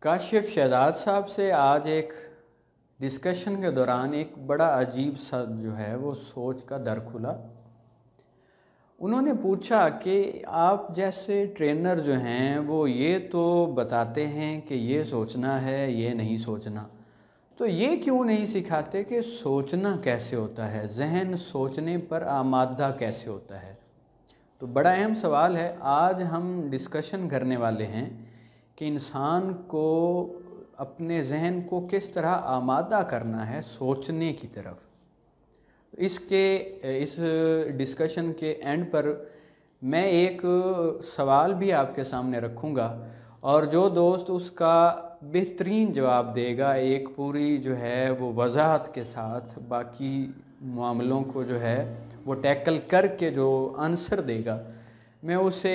काशिफ शहजाद साहब से आज एक डिस्कशन के दौरान एक बड़ा अजीब सा जो है वो सोच का दर खुला। उन्होंने पूछा कि आप जैसे ट्रेनर जो हैं वो ये तो बताते हैं कि ये सोचना है, ये नहीं सोचना, तो ये क्यों नहीं सिखाते कि सोचना कैसे होता है, जहन सोचने पर आमादा कैसे होता है। तो बड़ा अहम सवाल है। आज हम डिस्कशन करने वाले हैं कि इंसान को अपने जहन को किस तरह आमादा करना है सोचने की तरफ। इस डिस्कशन के एंड पर मैं एक सवाल भी आपके सामने रखूँगा और जो दोस्त उसका बेहतरीन जवाब देगा, एक पूरी जो है वो वजाहत के साथ बाकी मामलों को जो है वो टैकल करके जो आंसर देगा, मैं उसे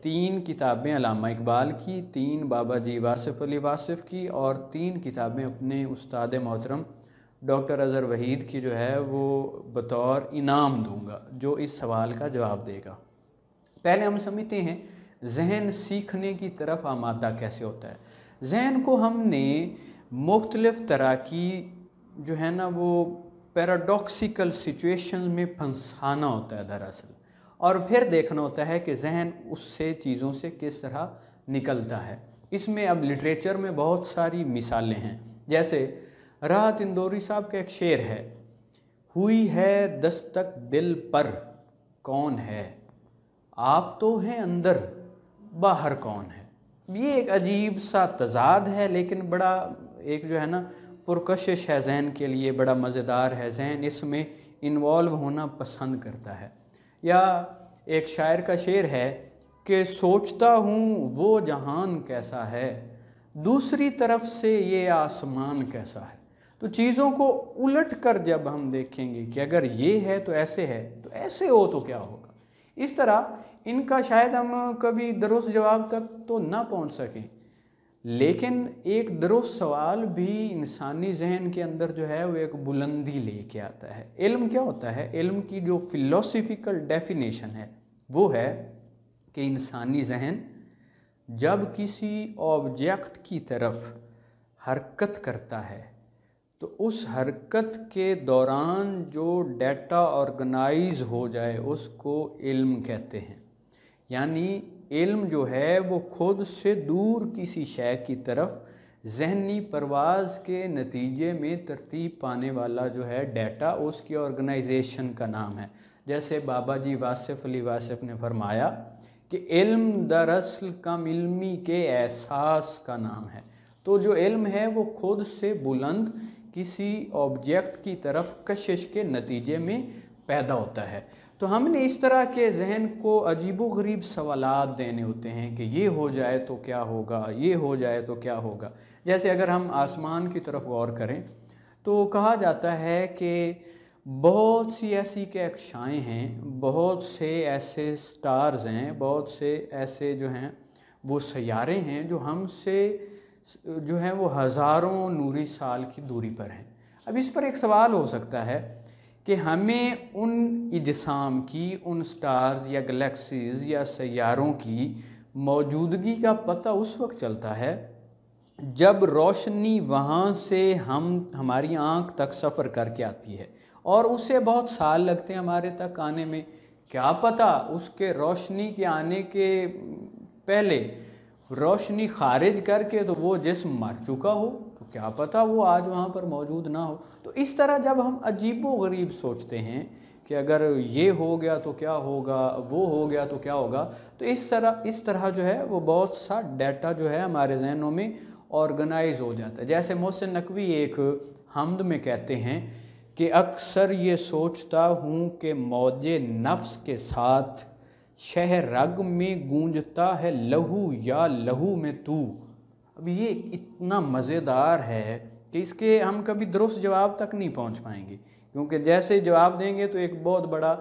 3 किताबें अल्लामा इकबाल की, 3 बाबा जी वासिफ़ अली वासिफ़ की और 3 किताबें अपने उस्ताद मोहतरम डॉक्टर अज़हर वहीद की जो है वो बतौर इनाम दूंगा जो इस सवाल का जवाब देगा। पहले हम समझते हैं जहन सीखने की तरफ आमादा कैसे होता है। जहन को हमने मुख्तलिफ़ तरह की जो है ना वो पैराडॉक्सिकल सिचुएशन में फंसाना होता है दरअसल, और फिर देखना होता है कि जहन उससे चीज़ों से किस तरह निकलता है। इसमें अब लिटरेचर में बहुत सारी मिसालें हैं। जैसे राहत इंदौरी साहब का एक शेर है, हुई है दस्तक दिल पर कौन है, आप तो हैं अंदर बाहर कौन है। ये एक अजीब सा तजाद है, लेकिन बड़ा एक जो है ना पुरकशिश है जहन के लिए, बड़ा मज़ेदार है। जहन इसमें इन्वॉल्व होना पसंद करता है। या एक शायर का शेर है कि सोचता हूँ वो जहान कैसा है, दूसरी तरफ से ये आसमान कैसा है। तो चीज़ों को उलट कर जब हम देखेंगे कि अगर ये है तो ऐसे है, तो ऐसे हो तो क्या होगा, इस तरह इनका शायद हम कभी दुरुस्त जवाब तक तो ना पहुंच सकें, लेकिन एक दुरुस्त सवाल भी इंसानी जहन के अंदर जो है वो एक बुलंदी लेके आता है। इल्म क्या होता है? इल्म की जो फिलोसफिकल डेफिनेशन है वो है कि इंसानी जहन जब किसी ऑब्जेक्ट की तरफ हरकत करता है तो उस हरकत के दौरान जो डाटा ऑर्गेनाइज हो जाए उसको इल्म कहते हैं। यानी इल्म जो है वो खुद से दूर किसी शय की तरफ जहनी परवाज़ के नतीजे में तरतीब पाने वाला जो है डाटा, उसकी ऑर्गेनाइजेशन का नाम है। जैसे बाबा जी वासिफ़ अली वासिफ़ ने फरमाया कि इल्म दरअसल कम इल्मी के एहसास का नाम है। तो जो इल्म है वो खुद से बुलंद किसी ऑब्जेक्ट की तरफ कशिश के नतीजे में पैदा होता है। तो हमने इस तरह के जहन को अजीबोगरीब सवालात देने होते हैं कि ये हो जाए तो क्या होगा, ये हो जाए तो क्या होगा। जैसे अगर हम आसमान की तरफ गौर करें तो कहा जाता है कि बहुत सी ऐसी कक्षाएँ हैं, बहुत से ऐसे स्टार्स हैं, बहुत से ऐसे जो हैं वो सैयारे हैं जो हमसे जो है वो हज़ारों नूरी साल की दूरी पर हैं। अब इस पर एक सवाल हो सकता है कि हमें उन इजसाम की, उन स्टार्स या गैलेक्सीज़ या सैयारों की मौजूदगी का पता उस वक्त चलता है जब रोशनी वहाँ से हमारी आँख तक सफ़र करके आती है, और उसे बहुत साल लगते हैं हमारे तक आने में। क्या पता उसके रोशनी के आने के पहले रोशनी खारिज करके तो वो जिस्म मर चुका हो, तो क्या पता वो आज वहाँ पर मौजूद ना हो। तो इस तरह जब हम अजीबो गरीब सोचते हैं कि अगर ये हो गया तो क्या होगा, वो हो गया तो क्या होगा, तो इस तरह जो है वो बहुत सा डाटा जो है हमारे जहनों में ऑर्गेनाइज हो जाता है। जैसे मोहसिन नकवी एक हमद में कहते हैं कि अक्सर ये सोचता हूँ कि मौजे नफ्स के साथ शह रग में गूंजता है लहू या लहू में तू। अब ये इतना मज़ेदार है कि इसके हम कभी दुरुस्त जवाब तक नहीं पहुंच पाएंगे, क्योंकि जैसे जवाब देंगे तो एक बहुत बड़ा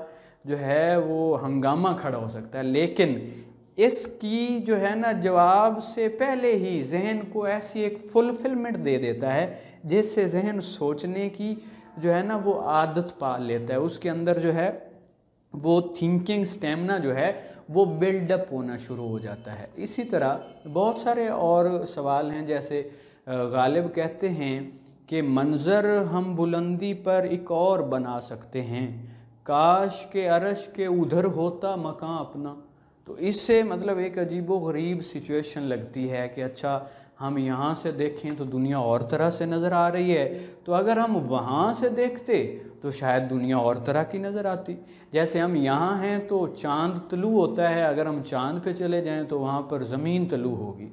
जो है वो हंगामा खड़ा हो सकता है। लेकिन इसकी जो है ना जवाब से पहले ही जहन को ऐसी एक फुलफिलमेंट दे देता है जिससे जहन सोचने की जो है ना वो आदत पा लेता है। उसके अंदर जो है वो थिंकिंग स्टेमिना जो है वो बिल्डअप होना शुरू हो जाता है। इसी तरह बहुत सारे और सवाल हैं, जैसे गालिब कहते हैं कि मंज़र हम बुलंदी पर एक और बना सकते हैं, काश के अरश के उधर होता मकां अपना। तो इससे मतलब एक अजीबो गरीब सिचुएशन लगती है कि अच्छा हम यहाँ से देखें तो दुनिया और तरह से नज़र आ रही है, तो अगर हम वहाँ से देखते तो शायद दुनिया और तरह की नज़र आती। जैसे हम यहाँ हैं तो चांद तलू होता है, अगर हम चांद पे चले जाएं तो वहाँ पर ज़मीन तलू होगी।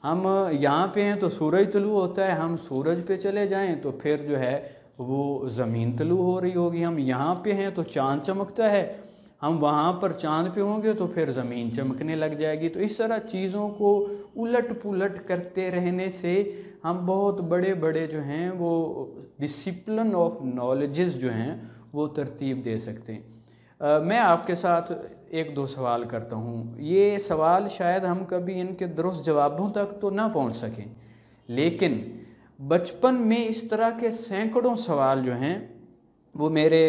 हम यहाँ पे हैं तो सूरज तलू होता है, हम सूरज पे चले जाएं तो फिर जो है वो ज़मीन तलू हो रही होगी। हम यहाँ पे हैं तो चांद चमकता है, हम वहाँ पर चांद पे होंगे तो फिर ज़मीन चमकने लग जाएगी। तो इस तरह चीज़ों को उलट पुलट करते रहने से हम बहुत बड़े बड़े जो हैं वो डिसिप्लिन ऑफ नॉलेजेस जो हैं वो तरतीब दे सकते हैं। मैं आपके साथ एक दो सवाल करता हूँ। ये सवाल शायद हम कभी इनके दुरुस्त जवाबों तक तो ना पहुँच सकें, लेकिन बचपन में इस तरह के सैकड़ों सवाल जो हैं वो मेरे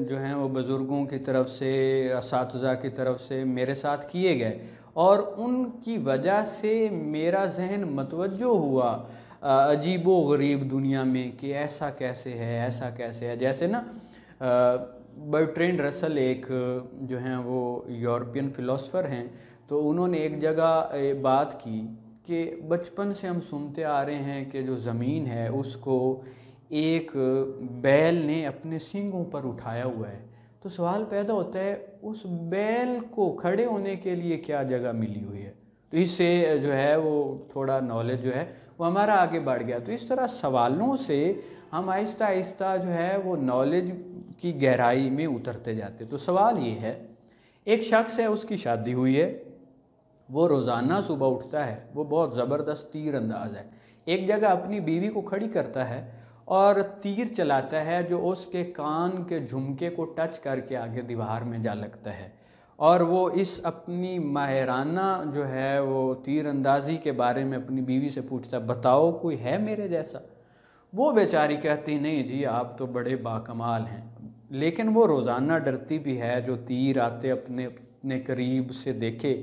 जो हैं वो बुज़ुर्गों की तरफ से, असातिज़ा की तरफ से मेरे साथ किए गए, और उनकी वजह से मेरा जहन मतवज्जो हुआ अजीबो गरीब दुनिया में कि ऐसा कैसे है, ऐसा कैसे है। जैसे ना बर्ट्रैंड रसल एक जो हैं वो यूरोपियन फ़िलासफ़र हैं, तो उन्होंने एक जगह बात की कि बचपन से हम सुनते आ रहे हैं कि जो ज़मीन है उसको एक बैल ने अपने सींगों पर उठाया हुआ है। तो सवाल पैदा होता है उस बैल को खड़े होने के लिए क्या जगह मिली हुई है। तो इससे जो है वो थोड़ा नॉलेज जो है वो हमारा आगे बढ़ गया। तो इस तरह सवालों से हम आहिस्ता आहिस्ता जो है वो नॉलेज की गहराई में उतरते जाते। तो सवाल ये है, एक शख्स है, उसकी शादी हुई है, वो रोज़ाना सुबह उठता है, वो बहुत ज़बरदस्त तीर अंदाज है, एक जगह अपनी बीवी को खड़ी करता है और तीर चलाता है जो उसके कान के झुमके को टच करके आगे दीवार में जा लगता है। और वो इस अपनी माहिराना जो है वो तीर अंदाज़ी के बारे में अपनी बीवी से पूछता, बताओ कोई है मेरे जैसा। वो बेचारी कहती, नहीं जी आप तो बड़े बाकमाल हैं। लेकिन वो रोज़ाना डरती भी है, जो तीर आते अपने अपने करीब से देखे,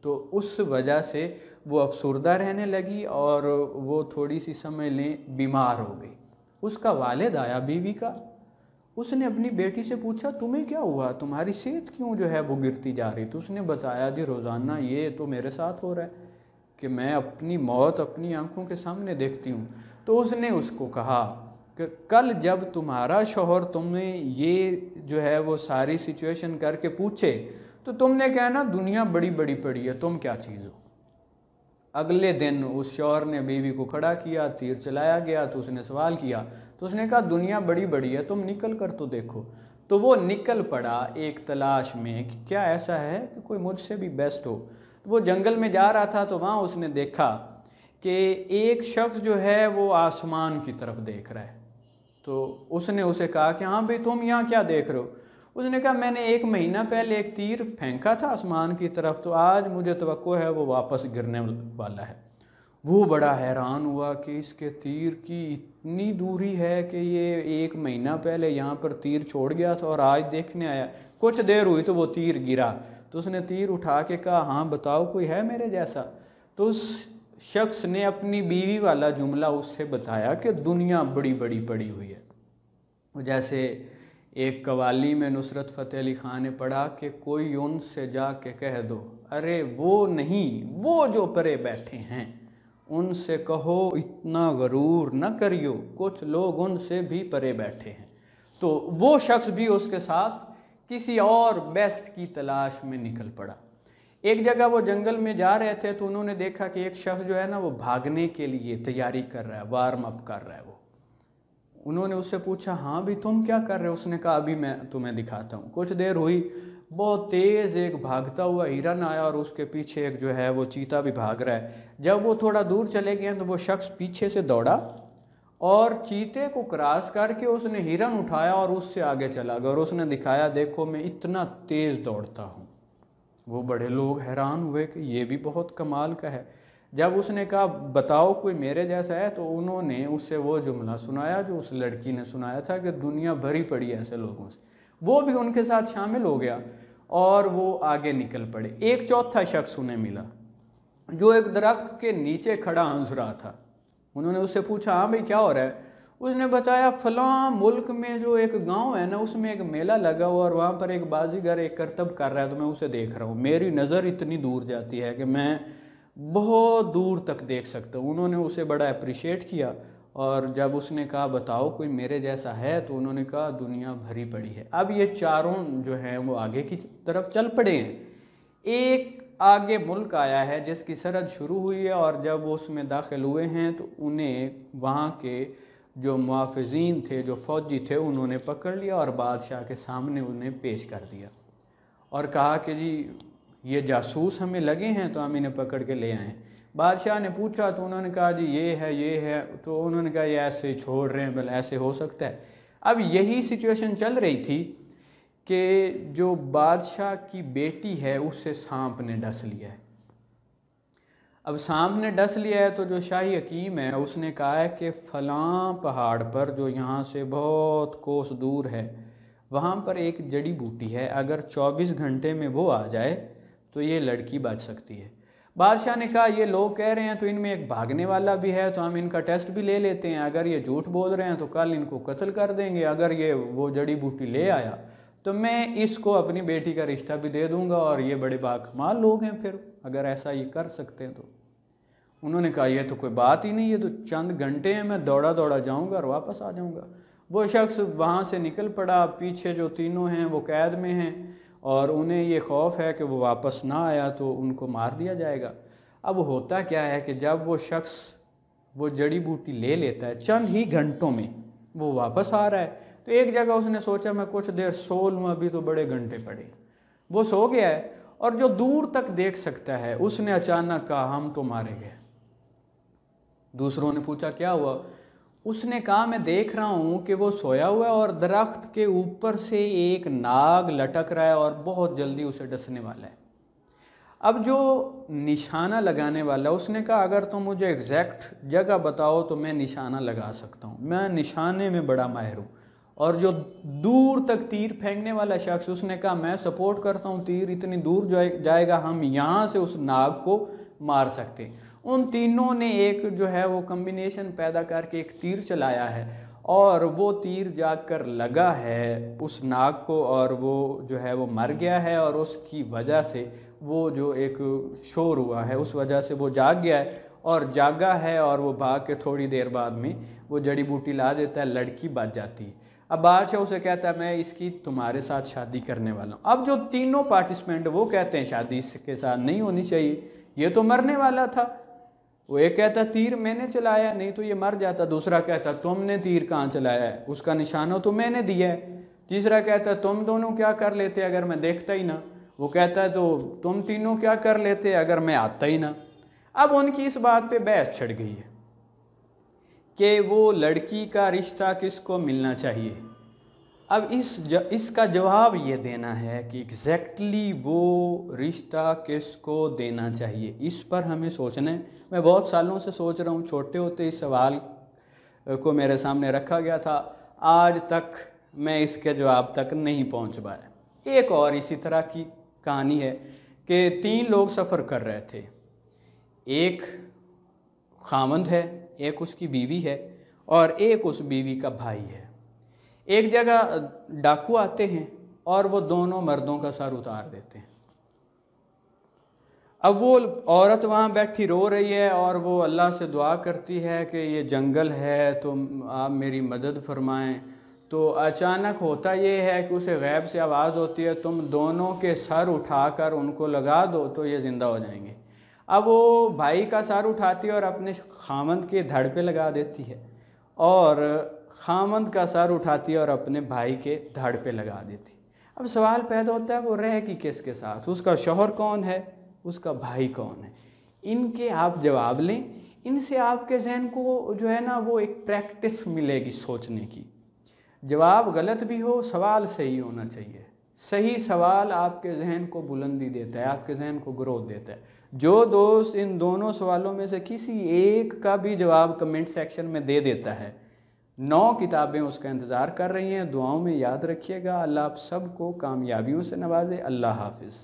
तो उस वजह से वो अफसरदा रहने लगी और वो थोड़ी सी समझ लें बीमार हो गई। उसका वालिद आया बीवी का, उसने अपनी बेटी से पूछा तुम्हें क्या हुआ, तुम्हारी सेहत क्यों जो है वो गिरती जा रही। तो उसने बताया जी रोज़ाना ये तो मेरे साथ हो रहा है कि मैं अपनी मौत अपनी आंखों के सामने देखती हूँ। तो उसने उसको कहा कि कल जब तुम्हारा शौहर तुम्हें ये जो है वो सारी सिचुएशन करके पूछे तो तुमने कहना दुनिया बड़ी बड़ी पड़ी है, तुम क्या चीज़ हो। अगले दिन उस शौहर ने बीवी को खड़ा किया, तीर चलाया गया, तो उसने सवाल किया, तो उसने कहा दुनिया बड़ी बड़ी है, तुम निकल कर तो देखो। तो वो निकल पड़ा एक तलाश में कि क्या ऐसा है कि कोई मुझसे भी बेस्ट हो। तो वो जंगल में जा रहा था, तो वहाँ उसने देखा कि एक शख्स जो है वो आसमान की तरफ देख रहा है। तो उसने उसे कहा कि हाँ भाई तुम यहाँ क्या देख रहे हो। उसने कहा मैंने 1 महीना पहले एक तीर फेंका था आसमान की तरफ, तो आज मुझे तवक्को है वो वापस गिरने वाला है। वो बड़ा हैरान हुआ कि इसके तीर की इतनी दूरी है कि ये 1 महीना पहले यहाँ पर तीर छोड़ गया था और आज देखने आया। कुछ देर हुई तो वो तीर गिरा, तो उसने तीर उठा के कहा हाँ बताओ कोई है मेरे जैसा। तो उस शख्स ने अपनी बीवी वाला जुमला उससे बताया कि दुनिया बड़ी बड़ी पड़ी हुई है। जैसे एक कवाली में नुसरत फ़तेह अली ख़ान ने पढ़ा कि कोई उनसे जाके कह दो, अरे वो नहीं वो जो परे बैठे हैं, उनसे कहो इतना गरूर न करियो, कुछ लोग उनसे भी परे बैठे हैं। तो वो शख्स भी उसके साथ किसी और बेस्ट की तलाश में निकल पड़ा। एक जगह वो जंगल में जा रहे थे, तो उन्होंने देखा कि एक शख्स जो है ना वो भागने के लिए तैयारी कर रहा है, वार्म अप कर रहा है। वो उन्होंने उससे पूछा हाँ भी तुम क्या कर रहे हो। उसने कहा अभी मैं तुम्हें दिखाता हूँ। कुछ देर हुई, बहुत तेज़ एक भागता हुआ हिरन आया और उसके पीछे एक जो है वो चीता भी भाग रहा है। जब वो थोड़ा दूर चले गए तो वो शख्स पीछे से दौड़ा और चीते को क्रॉस करके उसने हिरन उठाया और उससे आगे चला गया और उसने दिखाया देखो मैं इतना तेज़ दौड़ता हूँ। वो बड़े लोग हैरान हुए कि ये भी बहुत कमाल का है। जब उसने कहा बताओ कोई मेरे जैसा है, तो उन्होंने उससे वो जुमला सुनाया जो उस लड़की ने सुनाया था कि दुनिया भरी पड़ी है ऐसे लोगों से। वो भी उनके साथ शामिल हो गया और वो आगे निकल पड़े। एक चौथा शख्स उन्हें मिला जो एक दरख्त के नीचे खड़ा हंस रहा था। उन्होंने उससे पूछा, हाँ भाई क्या हो रहा है? उसने बताया, फ़लाँ मुल्क में जो एक गांव है ना, उसमें एक मेला लगा हुआ और वहाँ पर एक बाजीगर एक करतब कर रहा है, तो मैं उसे देख रहा हूँ। मेरी नज़र इतनी दूर जाती है कि मैं बहुत दूर तक देख सकता हूँ। उन्होंने उसे बड़ा अप्रिशिएट किया और जब उसने कहा बताओ कोई मेरे जैसा है, तो उन्होंने कहा दुनिया भरी पड़ी है। अब ये चारों जो हैं वो आगे की तरफ चल पड़े हैं। एक आगे मुल्क आया है जिसकी सरहद शुरू हुई है और जब वो उसमें दाखिल हुए हैं तो उन्हें वहाँ के जो मुआफ़िज़ीन थे, जो फ़ौजी थे, उन्होंने पकड़ लिया और बादशाह के सामने उन्हें पेश कर दिया और कहा कि जी ये जासूस हमें लगे हैं तो हम इन्हें पकड़ के ले आए। बादशाह ने पूछा तो उन्होंने कहा जी ये है, तो उन्होंने कहा ये ऐसे छोड़ रहे हैं, भले ऐसे हो सकता है। अब यही सिचुएशन चल रही थी कि जो बादशाह की बेटी है उससे सांप ने डस लिया है। अब सांप ने डस लिया है तो जो शाही हकीम है उसने कहा है कि फ़लाँ पहाड़ पर जो यहाँ से बहुत कोस दूर है, वहाँ पर एक जड़ी बूटी है, अगर 24 घंटे में वो आ जाए तो ये लड़की बच सकती है। बादशाह ने कहा ये लोग कह रहे हैं तो इनमें एक भागने वाला भी है, तो हम इनका टेस्ट भी ले लेते हैं। अगर ये झूठ बोल रहे हैं तो कल इनको कत्ल कर देंगे। अगर ये वो जड़ी बूटी ले आया तो मैं इसको अपनी बेटी का रिश्ता भी दे दूंगा और ये बड़े बाकमाल लोग हैं फिर अगर ऐसा ये कर सकते हैं तो। उन्होंने कहा ये तो कोई बात ही नहीं, ये तो चंद घंटे हैं, मैं दौड़ा दौड़ा जाऊंगा और वापस आ जाऊंगा। वो शख्स वहाँ से निकल पड़ा। पीछे जो तीनों हैं वो कैद में हैं और उन्हें ये खौफ है कि वो वापस ना आया तो उनको मार दिया जाएगा। अब होता क्या है कि जब वो शख्स वो जड़ी बूटी ले लेता है, चंद ही घंटों में वो वापस आ रहा है, तो एक जगह उसने सोचा मैं कुछ देर सो लूँ, अभी तो बड़े घंटे पड़े। वो सो गया है और जो दूर तक देख सकता है उसने अचानक कहा हम तो मारे गए। दूसरों ने पूछा क्या हुआ? उसने कहा मैं देख रहा हूँ कि वो सोया हुआ है और दरख्त के ऊपर से एक नाग लटक रहा है और बहुत जल्दी उसे डसने वाला है। अब जो निशाना लगाने वाला, उसने कहा अगर तुम मुझे एग्जैक्ट जगह बताओ तो मैं निशाना लगा सकता हूँ, मैं निशाने में बड़ा माहिर हूँ। और जो दूर तक तीर फेंकने वाला शख्स, उसने कहा मैं सपोर्ट करता हूँ, तीर इतनी दूर जाएगा, हम यहाँ से उस नाग को मार सकते हैं। उन तीनों ने एक जो है वो कम्बिनेशन पैदा करके एक तीर चलाया है और वो तीर जाकर लगा है उस नाग को और वो जो है वो मर गया है। और उसकी वजह से वो जो एक शोर हुआ है उस वजह से वो जाग गया है और जागा है और वो भाग के थोड़ी देर बाद में वो जड़ी बूटी ला देता है, लड़की बच जाती है। अब बादशाह उसे कहता है मैं इसकी तुम्हारे साथ शादी करने वाला हूँ। अब जो तीनों पार्टिसिपेंट वो कहते हैं शादी इसके साथ नहीं होनी चाहिए, ये तो मरने वाला था। वो एक कहता तीर मैंने चलाया, नहीं तो ये मर जाता। दूसरा कहता तुमने तीर कहाँ चलाया है, उसका निशाना तो मैंने दिया है। तीसरा कहता तुम दोनों क्या कर लेते अगर मैं देखता ही ना। वो कहता है तो तुम तीनों क्या कर लेते अगर मैं आता ही ना। अब उनकी इस बात पे बहस छिड़ गई है कि वो लड़की का रिश्ता किसको मिलना चाहिए। अब इसका जवाब ये देना है कि एग्जैक्टली वो रिश्ता किसको देना चाहिए, इस पर हमें सोचना है। मैं बहुत सालों से सोच रहा हूँ, छोटे होते इस सवाल को मेरे सामने रखा गया था, आज तक मैं इसके जवाब तक नहीं पहुँच पाया। एक और इसी तरह की कहानी है कि तीन लोग सफ़र कर रहे थे। एक खामंद है, एक उसकी बीवी है और एक उस बीवी का भाई है। एक जगह डाकू आते हैं और वो दोनों मर्दों का सर उतार देते हैं। अब वो औरत वहाँ बैठी रो रही है और वो अल्लाह से दुआ करती है कि ये जंगल है तो आप मेरी मदद फरमाएं। तो अचानक होता ये है कि उसे गैब से आवाज़ होती है तुम दोनों के सर उठाकर उनको लगा दो तो ये ज़िंदा हो जाएंगे। अब वो भाई का सर उठाती है और अपने खामंद के धड़ पे लगा देती है और खामंद का सर उठाती है और अपने भाई के धड़ पे लगा देती। अब सवाल पैदा होता है वो रहेगी किसके साथ, उसका शौहर कौन है, उसका भाई कौन है। इनके आप जवाब लें, इनसे आपके जहन को जो है ना वो एक प्रैक्टिस मिलेगी सोचने की। जवाब गलत भी हो, सवाल सही होना चाहिए। सही सवाल आपके जहन को बुलंदी देता है, आपके जहन को ग्रोथ देता है। जो दोस्त इन दोनों सवालों में से किसी एक का भी जवाब कमेंट सेक्शन में दे देता है 9 किताबें उसका इंतज़ार कर रही हैं। दुआओं में याद रखिएगा। अल्लाह आप सबको कामयाबियों से नवाजे। अल्लाह हाफिज़।